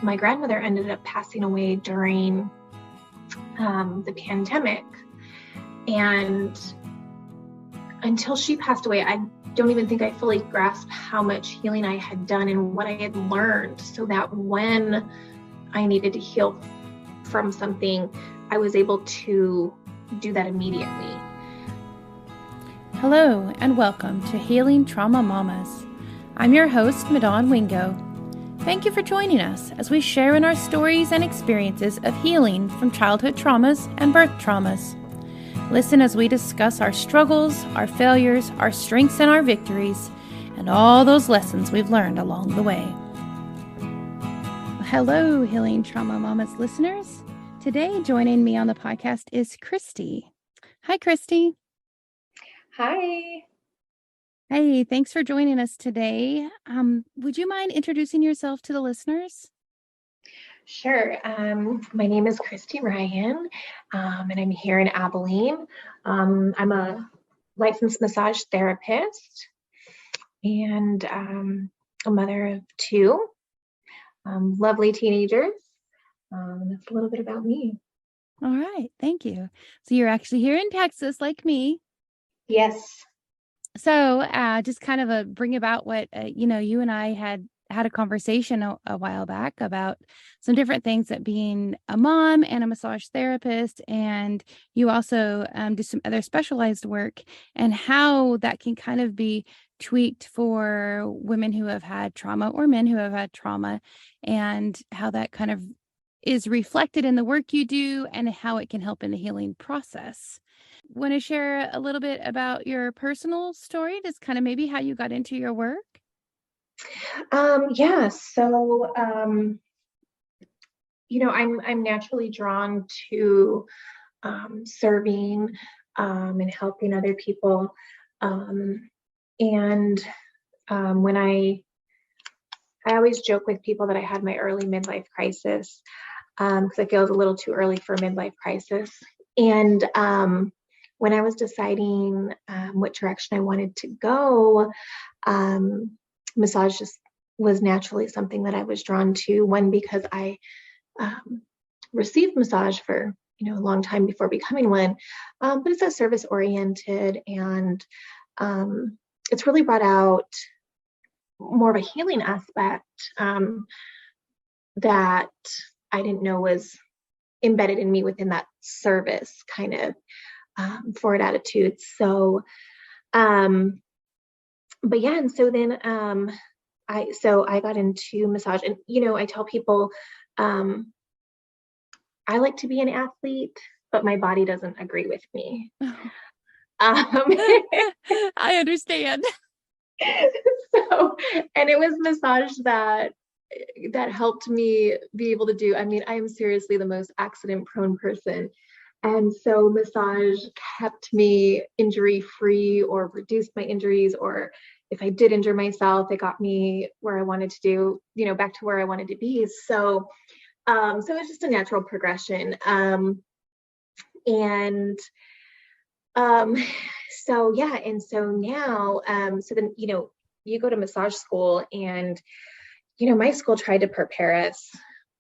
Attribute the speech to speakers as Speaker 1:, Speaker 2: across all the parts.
Speaker 1: my grandmother ended up passing away during the pandemic. And until she passed away, I don't even think I fully grasped how much healing I had done and what I had learned, so that when I needed to heal from something, I was able to do that immediately.
Speaker 2: Hello and welcome to Healing Trauma Mamas. I'm your host, Madon Wingo. Thank you for joining us as we share in our stories and experiences of healing from childhood traumas and birth traumas. Listen as we discuss our struggles, our failures, our strengths and our victories, and all those lessons we've learned along the way. Hello, Healing Trauma Mamas listeners. Today, joining me on the podcast is Christie. Hi, Christie.
Speaker 1: Hi.
Speaker 2: Hey, thanks for joining us today. Would you mind introducing yourself to the listeners?
Speaker 1: Sure. My name is Christie Ryan, and I'm here in Abilene. I'm a licensed massage therapist and a mother of two lovely teenagers. That's a little bit about me.
Speaker 2: All right. Thank you. So you're actually here in Texas like me.
Speaker 1: Yes.
Speaker 2: So just kind of bring about what, you and I had a conversation a while back about some different things, that being a mom and a massage therapist, and you also do some other specialized work, and how that can kind of be tweaked for women who have had trauma or men who have had trauma, and how that kind of is reflected in the work you do and how it can help in the healing process. Want to share a little bit about your personal story, just kind of maybe how you got into your work?
Speaker 1: Yeah. So, I'm naturally drawn to serving and helping other people. And when I always joke with people that I had my early midlife crisis, because I feel it was a little too early for a midlife crisis. And when I was deciding what direction I wanted to go, massage just was naturally something that I was drawn to. One, because I received massage for a long time before becoming one, but it's a service oriented, and it's really brought out more of a healing aspect that I didn't know was embedded in me within that service kind of forward attitude. So, but yeah, and so then I got into massage, and I tell people I like to be an athlete, but my body doesn't agree with me.
Speaker 2: I understand.
Speaker 1: So, and it was massage that helped me be able to do. I mean, I am seriously the most accident-prone person. And so massage kept me injury-free or reduced my injuries, or if I did injure myself, it got me where I wanted to do, back to where I wanted to be. So, so it's just a natural progression. So yeah, and so now, so then, you go to massage school, and, my school tried to prepare us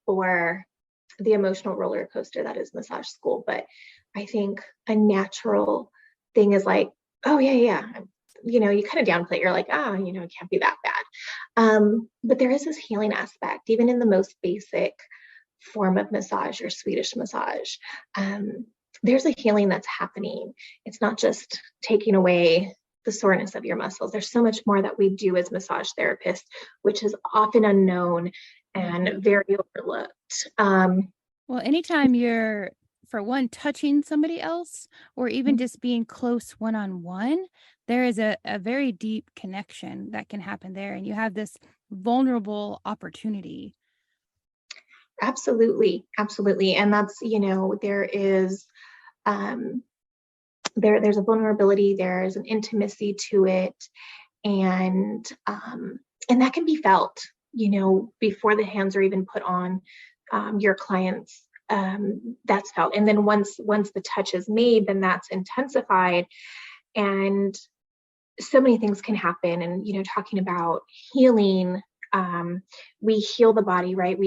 Speaker 1: for the emotional roller coaster that is massage school. But I think a natural thing is like, oh yeah. You kind of downplay it. You're like, it can't be that bad. But there is this healing aspect, even in the most basic form of massage or Swedish massage. There's a healing that's happening. It's not just taking away the soreness of your muscles. There's so much more that we do as massage therapists, which is often unknown and very overlooked.
Speaker 2: Well, anytime you're, for one, touching somebody else, or even just being close one-on-one, there is a very deep connection that can happen there, and you have this vulnerable opportunity.
Speaker 1: Absolutely. And that's, there is, there's a vulnerability, there's an intimacy to it. And that can be felt, before the hands are even put on your clients. That's felt. And then once the touch is made, then that's intensified. And so many things can happen. And, talking about healing, We heal the body, right?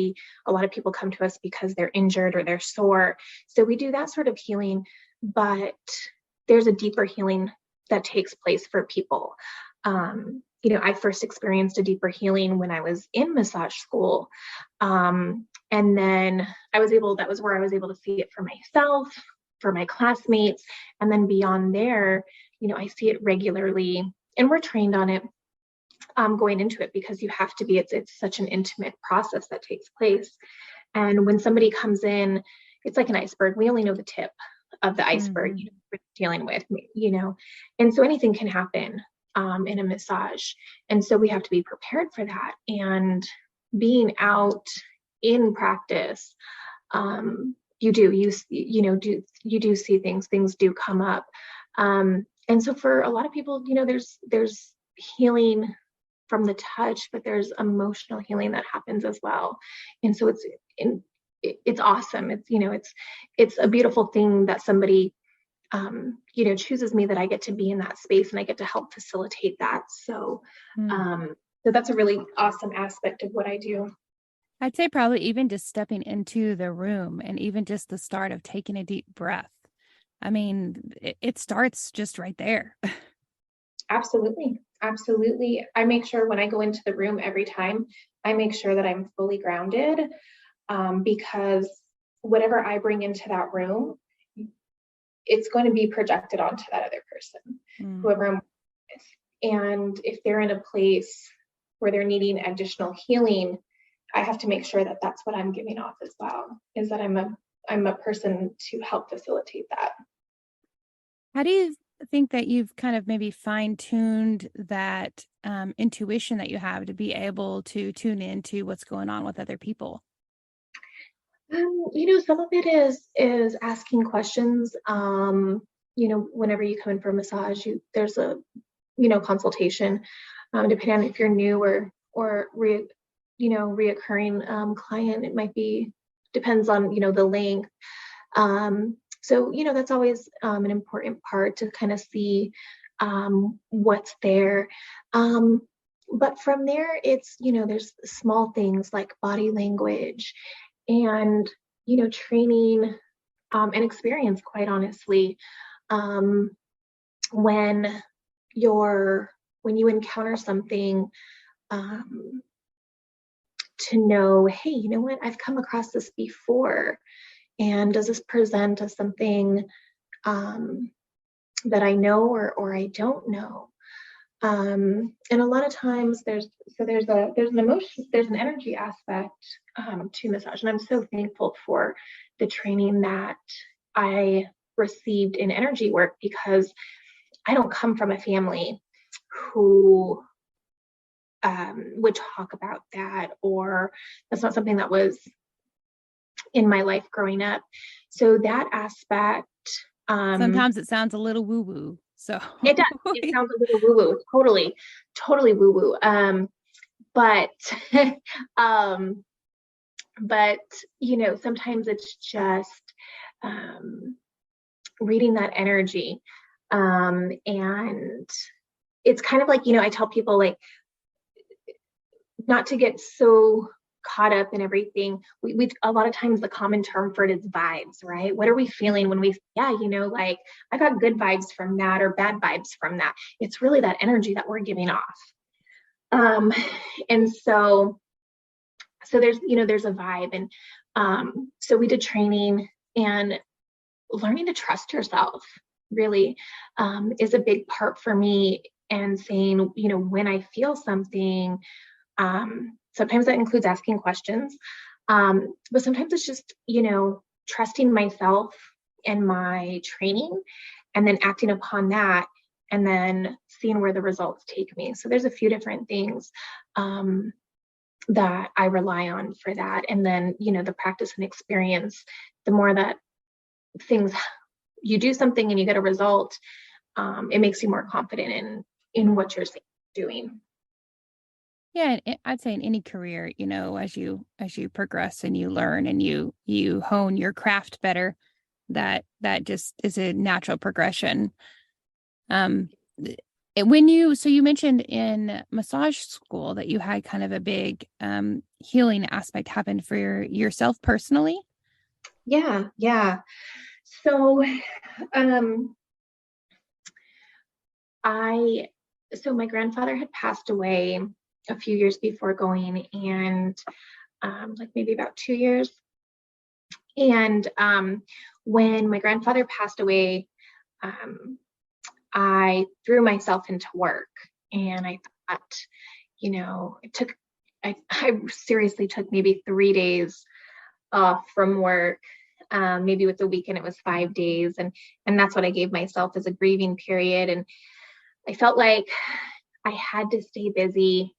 Speaker 1: A lot of people come to us because they're injured or they're sore. So we do that sort of healing, but there's a deeper healing that takes place for people. I first experienced a deeper healing when I was in massage school. And then that was where I was able to see it for myself, for my classmates. And then beyond there, I see it regularly, and we're trained on it going into it, because you have to be, it's such an intimate process that takes place. And when somebody comes in, it's like an iceberg. We only know the tip of the iceberg, we're dealing with, and so anything can happen in a massage. And so we have to be prepared for that. And being out in practice, you do see things do come up. And so for a lot of people, there's healing from the touch, but there's emotional healing that happens as well. And so it's awesome. It's a beautiful thing that somebody, chooses me, that I get to be in that space and I get to help facilitate that. So, so that's a really awesome aspect of what I do.
Speaker 2: I'd say probably even just stepping into the room and even just the start of taking a deep breath. I mean, it starts just right there.
Speaker 1: Absolutely. Absolutely. I make sure when I go into the room every time, I make sure that I'm fully grounded, because whatever I bring into that room, it's going to be projected onto that other person, whoever I'm with. And if they're in a place where they're needing additional healing, I have to make sure that that's what I'm giving off as well, is that I'm a person to help facilitate that.
Speaker 2: How do you think that you've kind of maybe fine-tuned that intuition that you have to be able to tune into what's going on with other people?
Speaker 1: Some of it is asking questions. Whenever you come in for a massage, there's a consultation, depending on if you're new or reoccurring client. It might be, depends on the length. So that's always an important part, to kind of see what's there. But from there, it's there's small things like body language and training and experience, quite honestly. When you encounter something, to know, hey, you know what, I've come across this before, and does this present as something that I know or I don't know? And a lot of times there's an emotion, there's an energy aspect to massage. And I'm so thankful for the training that I received in energy work, because I don't come from a family who would talk about that, or that's not something that was in my life growing up. So that aspect,
Speaker 2: Sometimes it sounds a little woo-woo. So
Speaker 1: it does. It sounds a little woo-woo. Totally woo-woo. But sometimes it's just reading that energy. And it's kind of like, I tell people, like, not to get so caught up in everything. We a lot of times the common term for it is vibes, right? What are we feeling when we, like, I got good vibes from that or bad vibes from that. It's really that energy that we're giving off. And so there's a vibe. And so we did training, and learning to trust yourself really is a big part for me. And saying, when I feel something, sometimes that includes asking questions, but sometimes it's just, trusting myself and my training, and then acting upon that, and then seeing where the results take me. So there's a few different things that I rely on for that. And then, the practice and experience, the more that you do something and you get a result, it makes you more confident in what you're doing.
Speaker 2: Yeah, I'd say in any career, as you progress and you learn and you hone your craft better, that just is a natural progression. So you mentioned in massage school that you had kind of a big healing aspect happen for yourself personally.
Speaker 1: Yeah, yeah. So, um, I, so my grandfather had passed away a few years before going, and like maybe about 2 years. And when my grandfather passed away, um, I threw myself into work, and I thought, I seriously took maybe 3 days off from work. Maybe with the weekend, it was 5 days. And that's what I gave myself as a grieving period. And I felt like I had to stay busy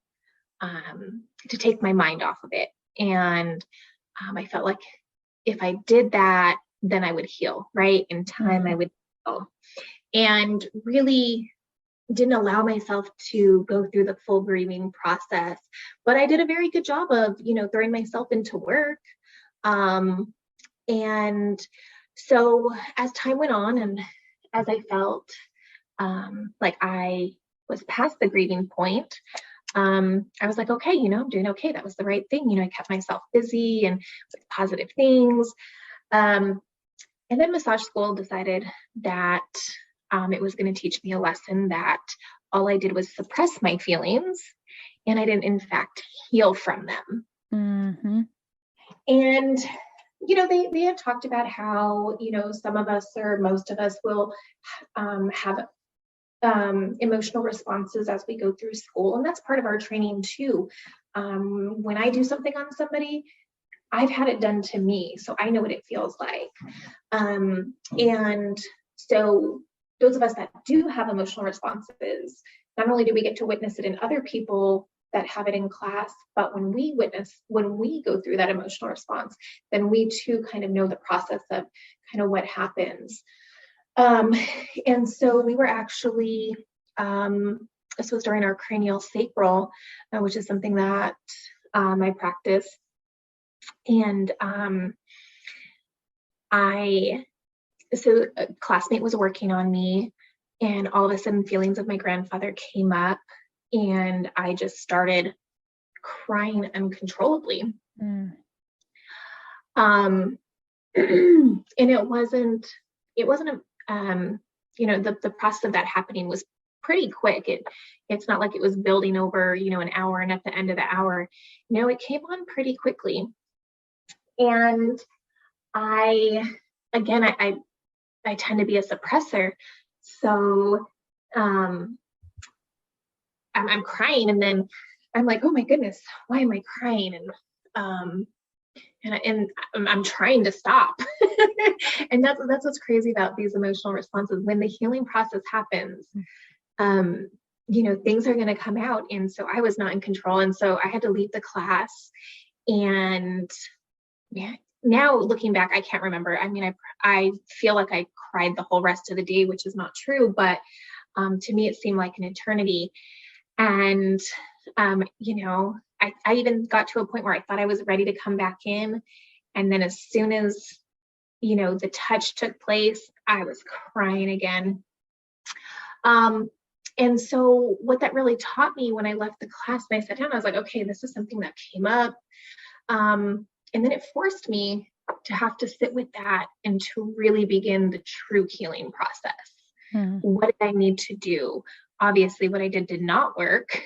Speaker 1: to take my mind off of it. And I felt like if I did that, then I would heal, right? In time, I would heal. And really didn't allow myself to go through the full grieving process. But I did a very good job of, throwing myself into work. And so as time went on, and as I felt like I was past the grieving point, I was like, okay, I'm doing okay. That was the right thing. I kept myself busy and with positive things. And then massage school decided that it was going to teach me a lesson that all I did was suppress my feelings, and I didn't, in fact, heal from them.
Speaker 2: Mm-hmm.
Speaker 1: And they have talked about how some of us, or most of us, will have emotional responses as we go through school, and that's part of our training too. When I do something on somebody, I've had it done to me, so I know what it feels like. And so those of us that do have emotional responses, not only do we get to witness it in other people that have it in class, but when we go through that emotional response, then we too kind of know the process of kind of what happens. And so we were actually, this was during our craniosacral, which is something that I practice. And so a classmate was working on me, and all of a sudden feelings of my grandfather came up, and I just started crying uncontrollably. And it wasn't the process of that happening was pretty quick. It's not like it was building over, an hour, and at the end of the hour, it came on pretty quickly. And I tend to be a suppressor. So I'm crying, and then I'm like, oh my goodness, why am I crying? And I'm trying to stop. And that's what's crazy about these emotional responses. When the healing process happens, things are going to come out. And so I was not in control. And so I had to leave the class. And now looking back, I can't remember. I mean, I feel like I cried the whole rest of the day, which is not true. But to me, it seemed like an eternity. And, I even got to a point where I thought I was ready to come back in. And then as soon as, the touch took place, I was crying again. And so what that really taught me when I left the class and I sat down, I was like, okay, this is something that came up. And then it forced me to have to sit with that and to really begin the true healing process. What did I need to do? Obviously, what I did not work.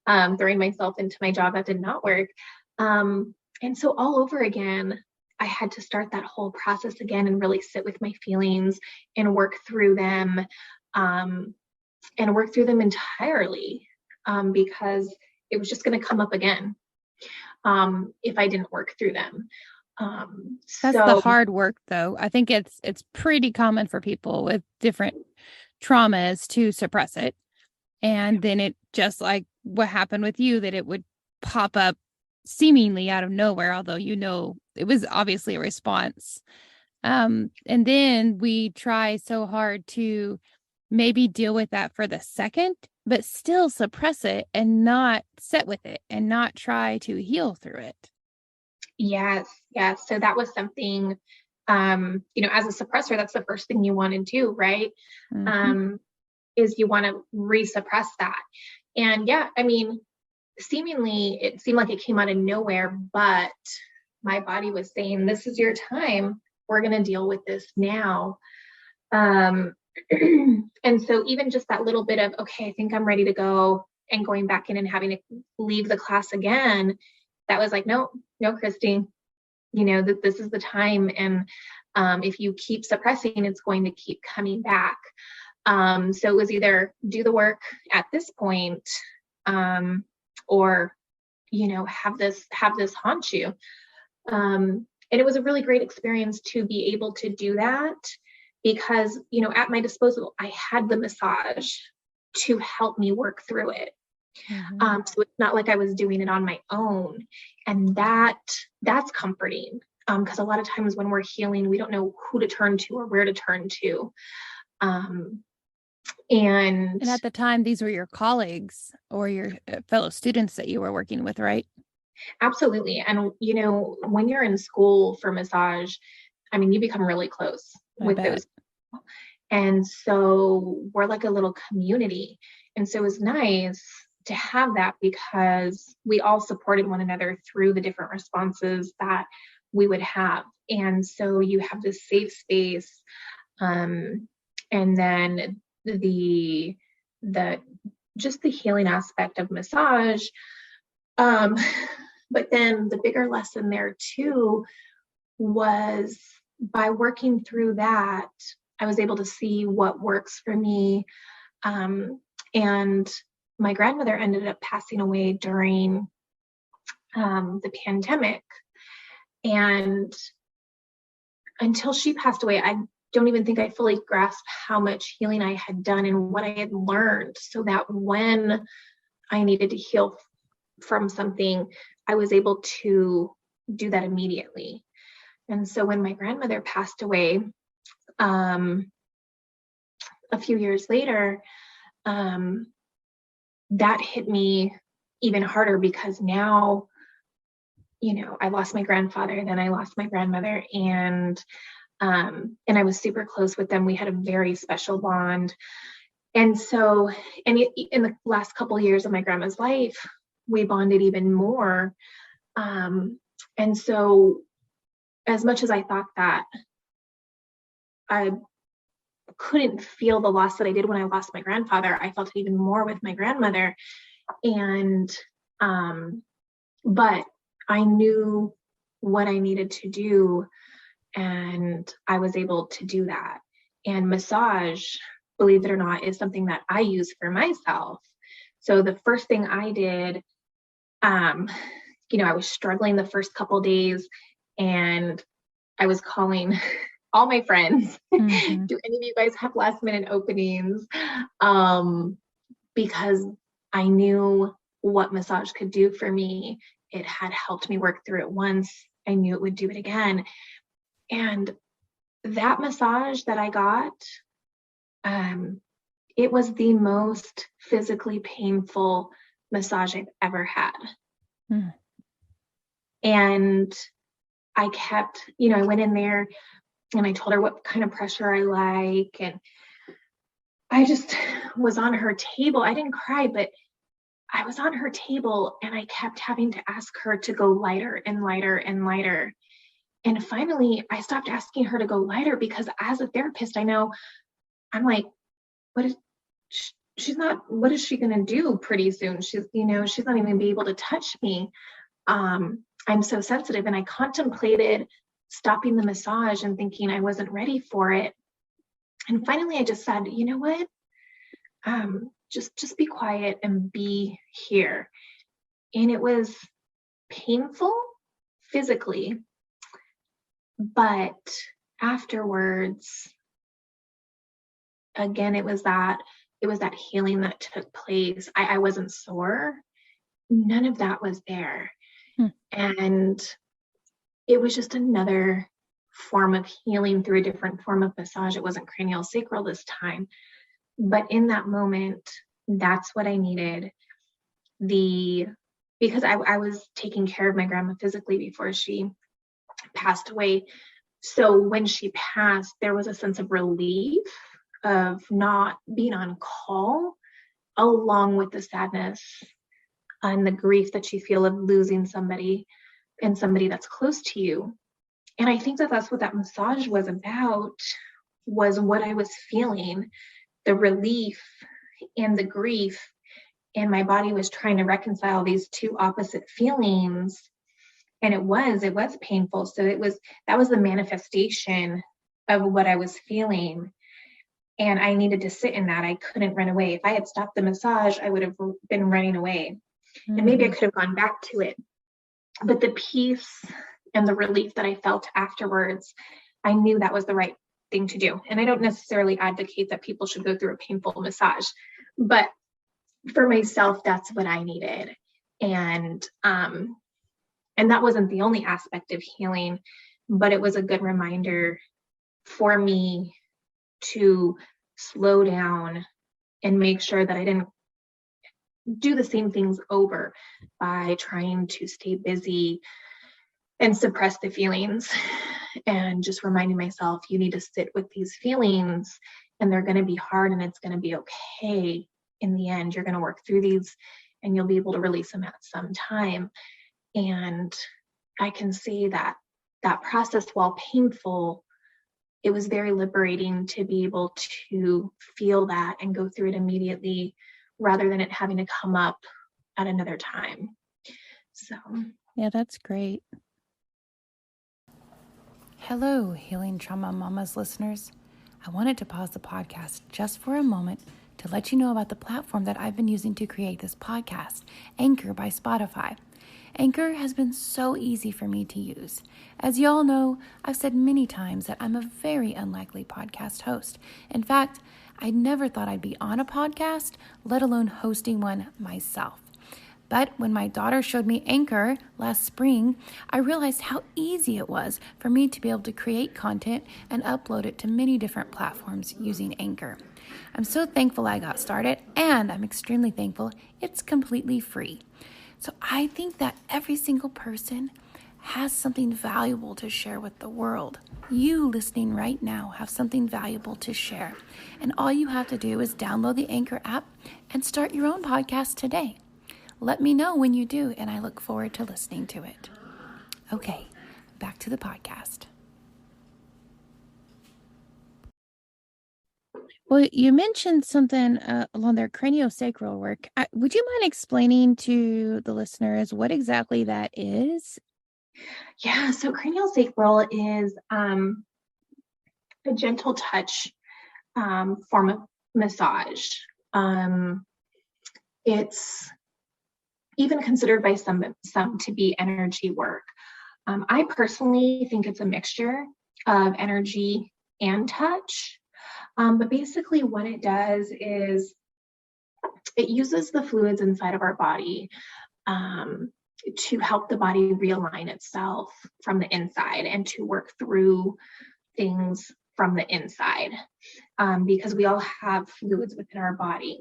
Speaker 1: Throwing myself into my job, that did not work. And so all over again, I had to start that whole process again and really sit with my feelings and work through them, entirely, because it was just going to come up again if I didn't work through them.
Speaker 2: That's the hard work, though. I think it's pretty common for people with different traumas to suppress it. And then it, just like what happened with you, that it would pop up seemingly out of nowhere, although it was obviously a response. And then we try so hard to maybe deal with that for the second, but still suppress it and not sit with it and not try to heal through it.
Speaker 1: Yes. So that was something, as a suppressor, that's the first thing you want to do, right? is you want to resuppress that. And yeah, I mean, seemingly it seemed like it came out of nowhere, but my body was saying, this is your time. We're going to deal with this now. And so even just that little bit of, okay, I think I'm ready to go, and going back in and having to leave the class again, that was like, no, Christie, that this is the time. And if you keep suppressing, it's going to keep coming back. So it was either do the work at this point, or, have this haunt you. And it was a really great experience to be able to do that, because, at my disposal, I had the massage to help me work through it.
Speaker 2: Mm-hmm.
Speaker 1: So it's not like I was doing it on my own. And that's comforting. Because a lot of times when we're healing, we don't know who to turn to or where to turn to. And
Speaker 2: at the time, these were your colleagues or your fellow students that you were working with, right?
Speaker 1: Absolutely. And, when you're in school for massage, I mean, you become really close with those people. And so we're like a little community. And so it was nice to have that, because we all supported one another through the different responses that we would have. And so you have this safe space. And then the just the healing aspect of massage. But then the bigger lesson there too was, by working through that, I was able to see what works for me. And my grandmother ended up passing away during the pandemic. And until she passed away, I don't even think I fully grasped how much healing I had done and what I had learned, so that when I needed to heal from something, I was able to do that immediately. And so when my grandmother passed away, a few years later, that hit me even harder, because now, I lost my grandfather, then I lost my grandmother, and I was super close with them. We had a very special bond. And so, in the last couple of years of my grandma's life, we bonded even more. And so, as much as I thought that I couldn't feel the loss that I did when I lost my grandfather, I felt it even more with my grandmother. And, but I knew what I needed to do, and I was able to do that. And massage, believe it or not, is something that I use for myself. So the first thing I did, I was struggling the first couple days, and I was calling all my friends.
Speaker 2: Mm-hmm.
Speaker 1: Do any of you guys have last minute openings? Because I knew what massage could do for me. It had helped me work through it once. I knew it would do it again. And that massage that I got, it was the most physically painful massage I've ever had.
Speaker 2: Mm.
Speaker 1: And I kept, I went in there and I told her what kind of pressure I like. And I just was on her table. I didn't cry, but I was on her table, and I kept having to ask her to go lighter and lighter and lighter. And finally, I stopped asking her to go lighter, because as a therapist, I know, I'm like, what is she going to do pretty soon? She's not even going to be able to touch me. I'm so sensitive. And I contemplated stopping the massage and thinking I wasn't ready for it. And finally, I just said, you know what? Just be quiet and be here. And it was painful physically, but afterwards, again, it was that healing that took place. I wasn't sore. None of that was there. And it was just another form of healing through a different form of massage. It wasn't craniosacral this time. But in that moment, that's what I needed. Because I was taking care of my grandma physically before she passed away. So when she passed, there was a sense of relief of not being on call, along with the sadness and the grief that you feel of losing somebody and somebody that's close to you. And I think that that's what that massage was about, was what I was feeling, the relief and the grief. And my body was trying to reconcile these two opposite feelings. And it was painful. So that was the manifestation of what I was feeling. And I needed to sit in that. I couldn't run away. If I had stopped the massage, I would have been running away. And maybe I could have gone back to it. But the peace and the relief that I felt afterwards, I knew that was the right thing to do. And I don't necessarily advocate that people should go through a painful massage, but for myself, that's what I needed. And that wasn't the only aspect of healing, but it was a good reminder for me to slow down and make sure that I didn't do the same things over by trying to stay busy and suppress the feelings, and just reminding myself, you need to sit with these feelings, and they're going to be hard, and it's going to be okay. In the end, you're going to work through these and you'll be able to release them at some time. And I can see that that process, while painful, it was very liberating to be able to feel that and go through it immediately, rather than it having to come up at another time. So,
Speaker 2: yeah, that's great. Hello, Healing Trauma Mamas listeners. I wanted to pause the podcast just for a moment to let you know about the platform that I've been using to create this podcast, Anchor by Spotify. Anchor has been so easy for me to use. As y'all know, I've said many times that I'm a very unlikely podcast host. In fact, I never thought I'd be on a podcast, let alone hosting one myself. But when my daughter showed me Anchor last spring, I realized how easy it was for me to be able to create content and upload it to many different platforms using Anchor. I'm so thankful I got started, and I'm extremely thankful it's completely free. So I think that every single person has something valuable to share with the world. You listening right now have something valuable to share. And all you have to do is download the Anchor app and start your own podcast today. Let me know when you do, and I look forward to listening to it. Okay, back to the podcast. Well, you mentioned something along their craniosacral work. Would you mind explaining to the listeners what exactly that is?
Speaker 1: yeah, so craniosacral is a gentle touch form of massage. It's even considered by some to be energy work. I personally think it's a mixture of energy and touch. But basically what it does is it uses the fluids inside of our body to help the body realign itself from the inside and to work through things from the inside, because we all have fluids within our body.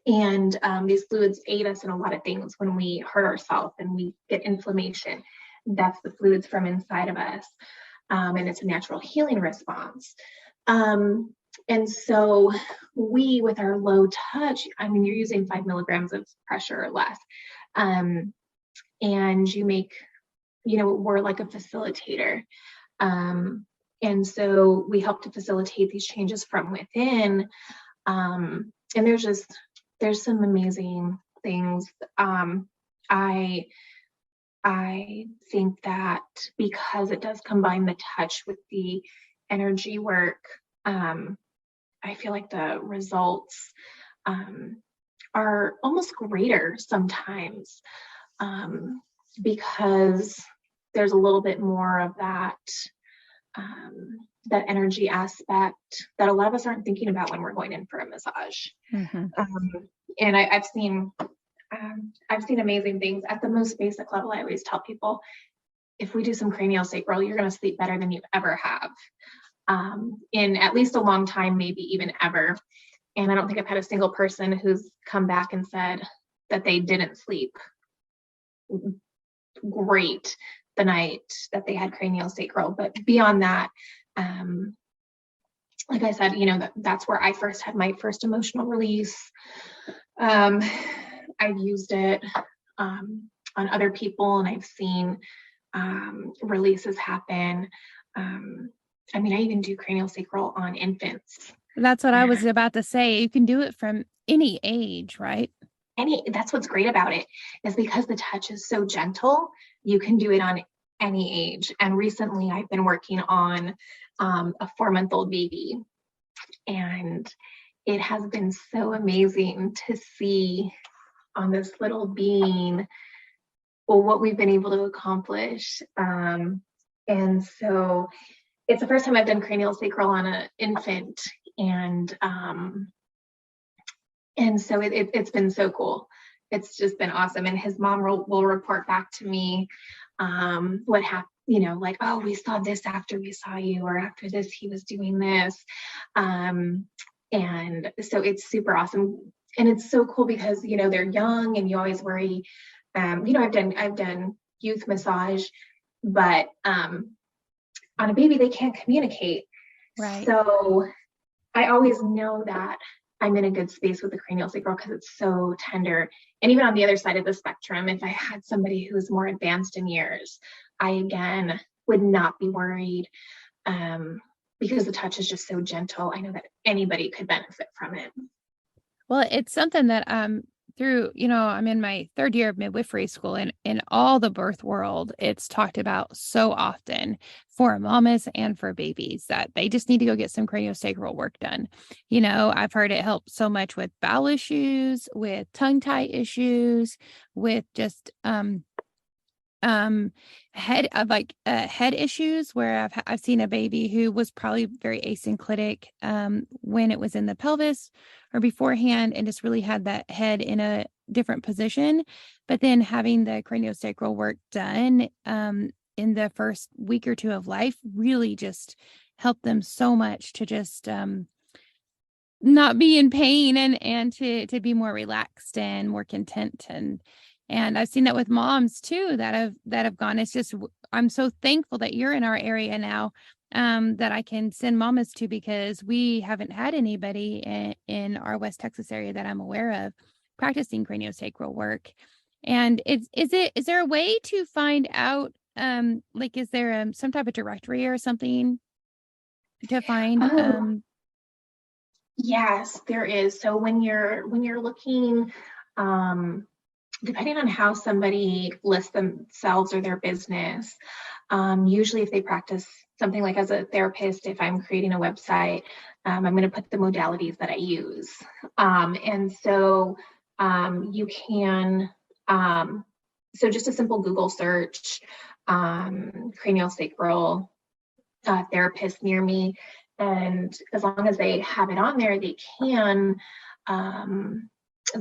Speaker 1: And these fluids aid us in a lot of things. When we hurt ourselves and we get inflammation, that's the fluids from inside of us. And it's a natural healing response. And so we, with our low touch, I mean, you're using 5 milligrams of pressure or less. And you make, we're like a facilitator. And so we help to facilitate these changes from within. And there's some amazing things. I think that because it does combine the touch with the energy work, I feel like the results are almost greater sometimes, because there's a little bit more of that energy aspect that a lot of us aren't thinking about when we're going in for a massage.
Speaker 2: Mm-hmm.
Speaker 1: And I've seen amazing things at the most basic level. I always tell people, if we do some craniosacral, you're going to sleep better than you ever have, in at least a long time, maybe even ever. And I don't think I've had a single person who's come back and said that they didn't sleep great the night that they had craniosacral. But beyond that, like I said, that's where I first had my first emotional release. I've used it on other people, and I've seen releases happen. I even do craniosacral on infants.
Speaker 2: That's what I was about to say. You can do it from any age, right?
Speaker 1: That's what's great about it, is because the touch is so gentle, you can do it on any age. And recently I've been working on a 4-month-old baby, and it has been so amazing to see on this little being, well, what we've been able to accomplish. And so it's the first time I've done craniosacral on an infant, and so it's been so cool. It's just been awesome. And his mom will report back to me what happened, like, oh, we saw this after we saw you, or after this he was doing this. And so it's super awesome. And it's so cool because they're young, and you always worry. I've done youth massage, but on a baby they can't communicate.
Speaker 2: Right.
Speaker 1: So I always know that I'm in a good space with the craniosacral because it's so tender. And even on the other side of the spectrum, if I had somebody who was more advanced in years, I again would not be worried, because the touch is just so gentle. I know that anybody could benefit from it.
Speaker 2: Well, it's something that through, I'm in my 3rd year of midwifery school, and in all the birth world, it's talked about so often for mamas and for babies that they just need to go get some craniosacral work done. I've heard it help so much with bowel issues, with tongue tie issues, with just head issues, where I've seen a baby who was probably very asynclitic when it was in the pelvis or beforehand, and just really had that head in a different position. But then having the craniosacral work done in the first week or 2 of life really just helped them so much to just not be in pain, and to be more relaxed and more content. And I've seen that with moms too that have gone. It's just, I'm so thankful that you're in our area now, that I can send mamas to, because we haven't had anybody in our West Texas area that I'm aware of practicing craniosacral work. And is there a way to find out, like, is there some type of directory or something to find?
Speaker 1: Yes, there is. So when you're looking, depending on how somebody lists themselves or their business, usually if they practice something like as a therapist, if I'm creating a website, I'm going to put the modalities that I use. And so you can, so just a simple Google search, craniosacral therapist near me. And as long as they have it on there, they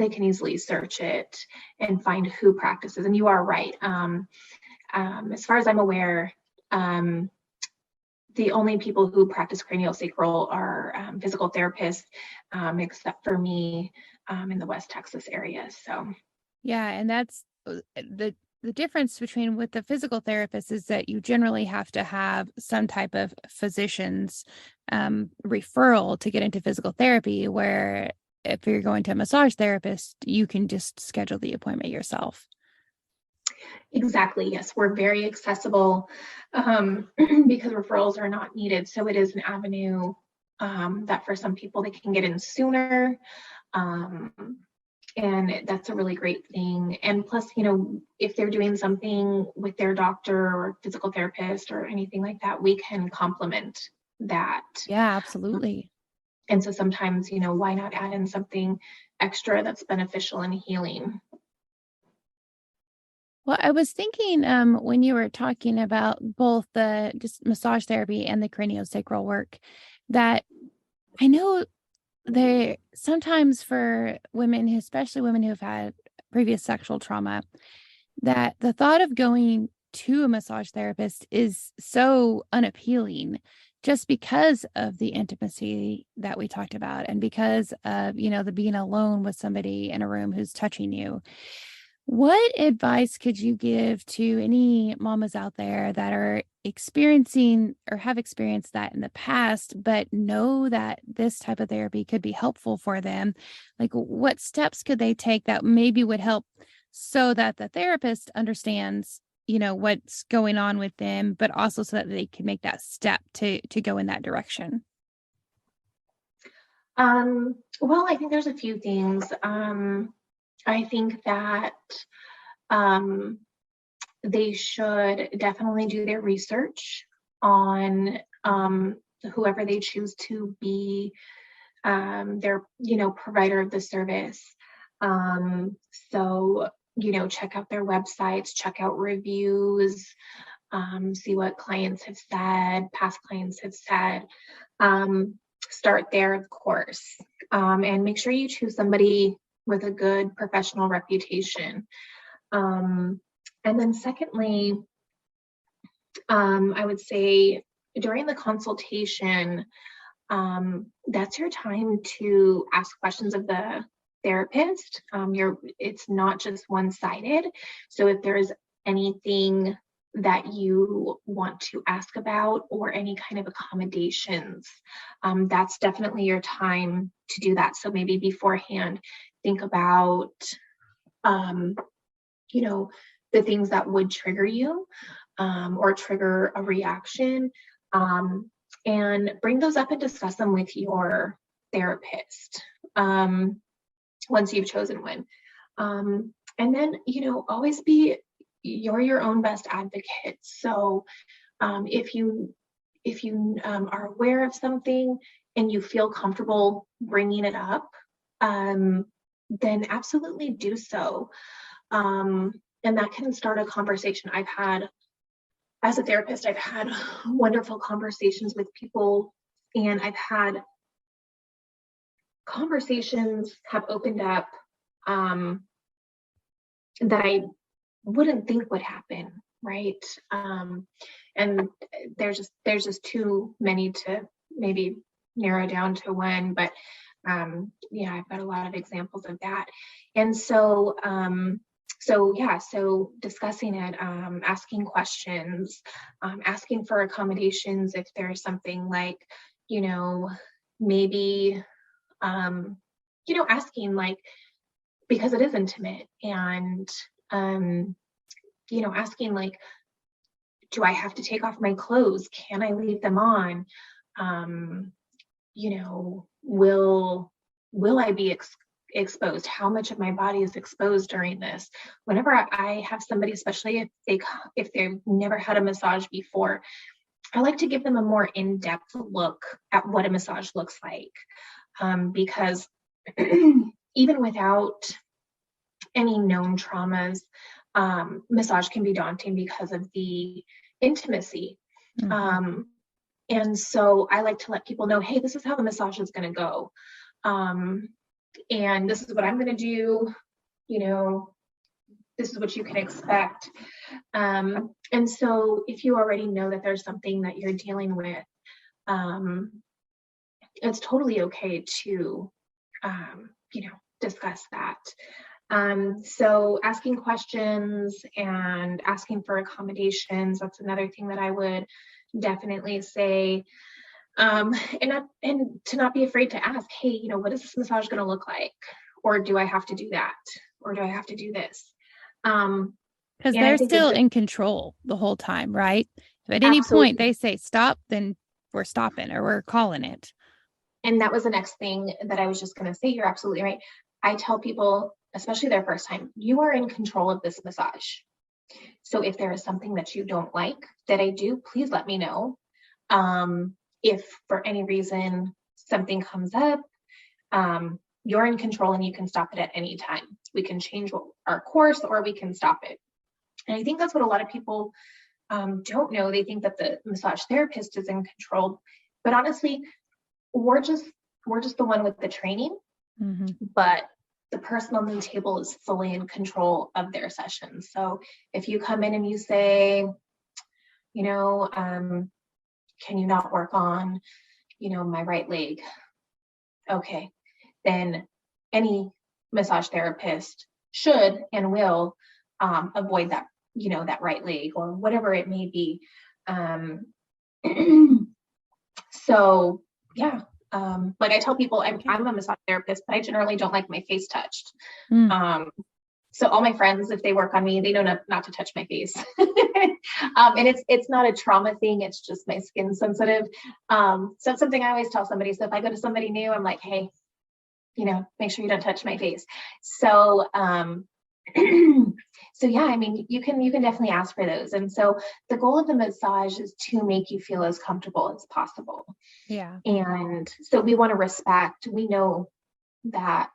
Speaker 1: can easily search it and find who practices. And you are right. As far as I'm aware, the only people who practice craniosacral are physical therapists, except for me in the West Texas area. So
Speaker 2: Yeah, and that's the difference between with the physical therapist is that you generally have to have some type of physician's referral to get into physical therapy, where if you're going to a massage therapist, you can just schedule the appointment yourself.
Speaker 1: Exactly. Yes, we're very accessible because referrals are not needed. So it is an avenue that for some people they can get in sooner. And that's a really great thing. And plus, if they're doing something with their doctor or physical therapist or anything like that, we can complement that.
Speaker 2: Yeah, absolutely.
Speaker 1: And so sometimes, why not add in something extra that's beneficial and healing?
Speaker 2: Well, I was thinking when you were talking about both the just massage therapy and the craniosacral work, that I know there sometimes for women, especially women who've had previous sexual trauma, that the thought of going to a massage therapist is so unappealing, just because of the intimacy that we talked about, and because of, the being alone with somebody in a room who's touching you. What advice could you give to any mamas out there that are experiencing or have experienced that in the past, but know that this type of therapy could be helpful for them? Like, what steps could they take that maybe would help so that the therapist understands, what's going on with them, but also so that they can make that step to go in that direction?
Speaker 1: Well, I think there's a few things. I think that um, they should definitely do their research on whoever they choose to be their, provider of the service. So, check out their websites, check out reviews, see what clients have said, past clients have said. Start there, of course, and make sure you choose somebody with a good professional reputation. And then secondly, I would say during the consultation, that's your time to ask questions of the therapist. It's not just one-sided. So if there's anything that you want to ask about or any kind of accommodations, that's definitely your time to do that. So maybe beforehand, think about, the things that would trigger you or trigger a reaction, and bring those up and discuss them with your therapist once you've chosen one. And then, always be your own best advocate. So if you are aware of something and you feel comfortable bringing it up, then absolutely do so. And that can start a conversation. As a therapist, I've had wonderful conversations with people, and I've had conversations have opened up that I wouldn't think would happen, right? And there's just too many to maybe narrow down to one, but yeah, I've got a lot of examples of that. And so so discussing it, asking questions, asking for accommodations if there's something like, maybe, asking like, because it is intimate, and, asking like, do I have to take off my clothes? Can I leave them on? Will I be exposed? How much of my body is exposed during this? Whenever I have somebody, especially if they've never had a massage before, I like to give them a more in-depth look at what a massage looks like, because even without any known traumas, massage can be daunting because of the intimacy. Mm-hmm. And so I like to let people know, hey, this is how the massage is going to go. And this is what I'm going to do. This is what you can expect. And so if you already know that there's something that you're dealing with, it's totally okay to, discuss that. So asking questions and asking for accommodations, that's another thing that I would definitely say. And to not be afraid to ask, hey, what is this massage going to look like? Or do I have to do that? Or do I have to do this?
Speaker 2: Because they're still in control the whole time, right? If at any point they say stop, then we're stopping or we're calling it.
Speaker 1: And that was the next thing that I was just going to say. You're absolutely right. I tell people, especially their first time, you are in control of this massage. So if there is something that you don't like that I do, please let me know. If for any reason something comes up, you're in control and you can stop it at any time. We can change our course or we can stop it. And I think that's what a lot of people don't know. They think that the massage therapist is in control, but honestly, we're just the one with the training, mm-hmm. But the person on the table is fully in control of their session. So if you come in and you say, can you not work on, my right leg? Okay, then any massage therapist should and will avoid that, that right leg or whatever it may be. So yeah, like I tell people, I'm a massage therapist, but I generally don't like my face touched.
Speaker 2: Mm.
Speaker 1: So all my friends, if they work on me, they know not to touch my face. And it's not a trauma thing. It's just my skin sensitive. So it's something I always tell somebody. So if I go to somebody new, I'm like, hey, make sure you don't touch my face. So, so yeah, I mean, you can definitely ask for those. And so the goal of the massage is to make you feel as comfortable as possible.
Speaker 2: Yeah.
Speaker 1: And so we want to respect, we know that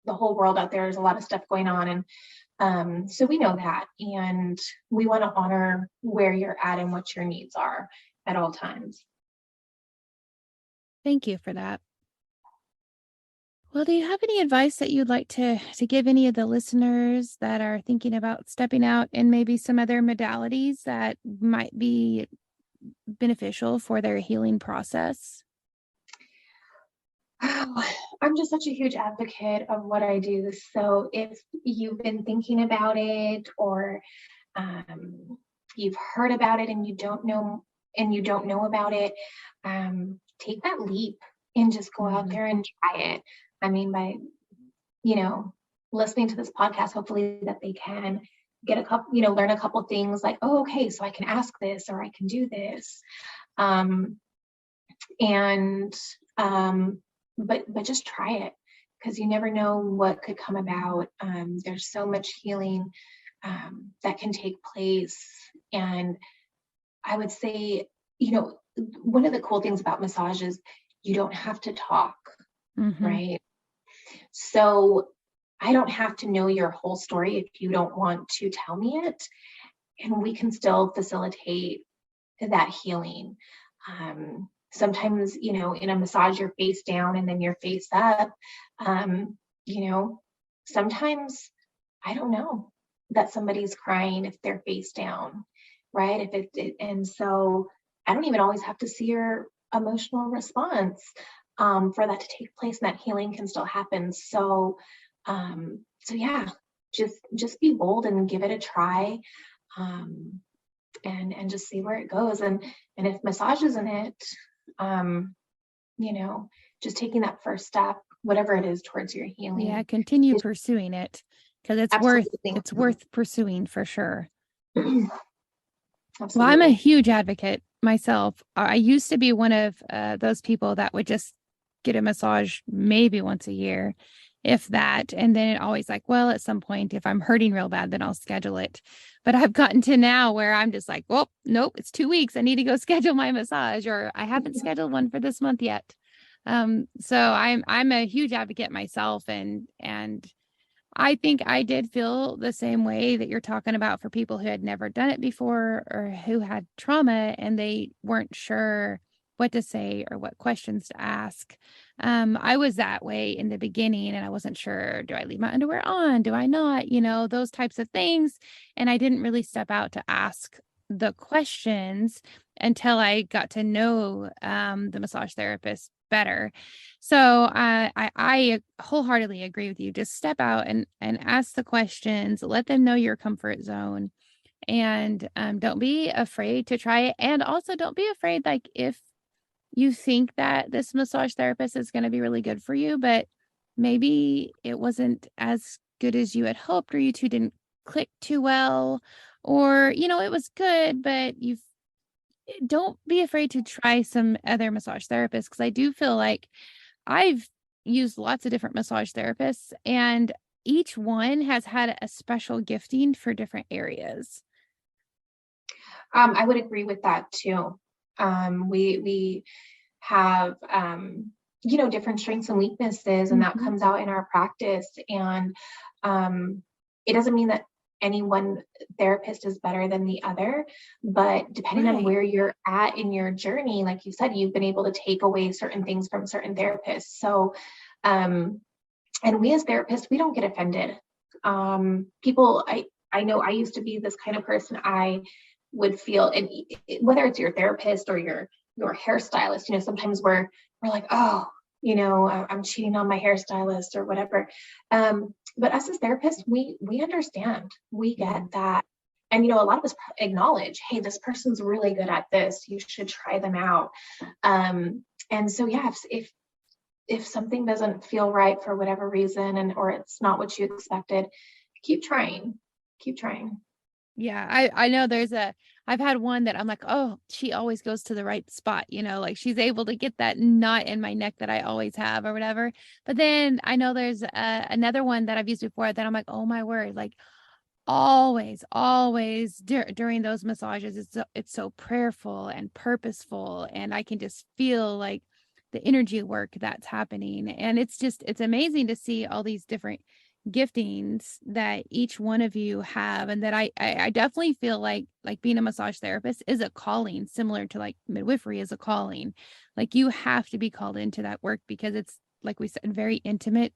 Speaker 1: the whole world out there is a lot of stuff going on. And so we know that, and we want to honor where you're at and what your needs are at all times.
Speaker 2: Thank you for that. Well, do you have any advice that you'd like to give any of the listeners that are thinking about stepping out in maybe some other modalities that might be beneficial for their healing process?
Speaker 1: Oh, I'm just such a huge advocate of what I do. So if you've been thinking about it, or you've heard about it and you don't know about it, take that leap and just go out there and try it. I mean, by listening to this podcast, hopefully that they can get a couple, learn a couple things like, oh, okay, so I can ask this or I can do this. But just try it, because you never know what could come about. There's so much healing that can take place. And I would say, one of the cool things about massage is you don't have to talk, right? So I don't have to know your whole story if you don't want to tell me it, and we can still facilitate that healing. Sometimes, in a massage, you're face down and then you're face up. Sometimes I don't know that somebody's crying if they're face down, right? And so I don't even always have to see your emotional response for that to take place, and that healing can still happen. So yeah, just be bold and give it a try. And just see where it goes. And if massage isn't it, just taking that first step, whatever it is, towards your healing.
Speaker 2: Yeah, continue pursuing it, because it's worth pursuing for sure.
Speaker 1: Absolutely.
Speaker 2: Well, I'm a huge advocate myself. I used to be one of those people that would just get a massage maybe once a year, if that. And then it always like, well, at some point, if I'm hurting real bad, then I'll schedule it. But I've gotten to now where I'm just like, well, nope, it's 2 weeks. I need to go schedule my massage, or I haven't scheduled one for this month yet. So I'm a huge advocate myself. And I think I did feel the same way that you're talking about for people who had never done it before, or who had trauma and they weren't sure what to say or what questions to ask. I was that way in the beginning, and I wasn't sure, do I leave my underwear on? Do I not? Those types of things. And I didn't really step out to ask the questions until I got to know the massage therapist better. So I wholeheartedly agree with you. Just step out and ask the questions, let them know your comfort zone, and don't be afraid to try it. And also don't be afraid, like, if you think that this massage therapist is going to be really good for you, but maybe it wasn't as good as you had hoped, or you two didn't click too well, or, it was good, but don't be afraid to try some other massage therapists. Because I do feel like I've used lots of different massage therapists, and each one has had a special gifting for different areas.
Speaker 1: I would agree with that too. We have, different strengths and weaknesses, and that comes out in our practice. And it doesn't mean that any one therapist is better than the other, but depending on where you're at in your journey, like you said, you've been able to take away certain things from certain therapists. So, and we as therapists, we don't get offended. People, I know I used to be this kind of person. I would feel, and whether it's your therapist or your hairstylist, sometimes we're like, oh, I'm cheating on my hairstylist or whatever. But us as therapists, we understand, we get that. And, a lot of us acknowledge, hey, this person's really good at this. You should try them out. And so, yeah, if something doesn't feel right for whatever reason, or it's not what you expected, keep trying.
Speaker 2: Yeah, I know I've had one that I'm like, oh, she always goes to the right spot, like she's able to get that knot in my neck that I always have or whatever. But then I know there's another one that I've used before that I'm like, oh my word, like always during those massages, it's so prayerful and purposeful, and I can just feel like the energy work that's happening. And it's amazing to see all these different giftings that each one of you have, and that I definitely feel like being a massage therapist is a calling, similar to like midwifery is a calling. Like you have to be called into that work because it's, like we said, very intimate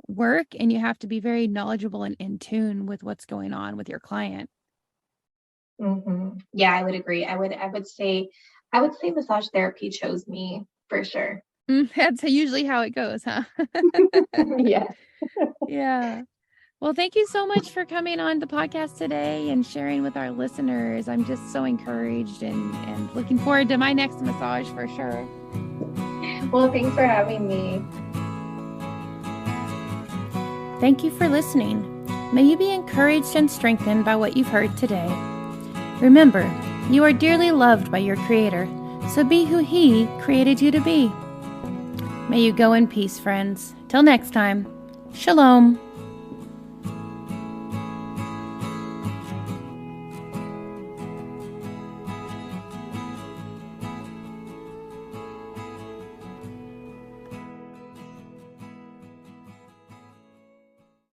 Speaker 2: work, and you have to be very knowledgeable and in tune with what's going on with your client.
Speaker 1: Yeah, I would agree. I would say massage therapy chose me for sure.
Speaker 2: That's usually how it goes, huh?
Speaker 1: Yeah.
Speaker 2: Yeah. Well, thank you so much for coming on the podcast today and sharing with our listeners. I'm just so encouraged and looking forward to my next massage for sure.
Speaker 1: Well, thanks for having me.
Speaker 2: Thank you for listening. May you be encouraged and strengthened by what you've heard today. Remember, you are dearly loved by your Creator, so be who He created you to be. May you go in peace, friends. Till next time, Shalom.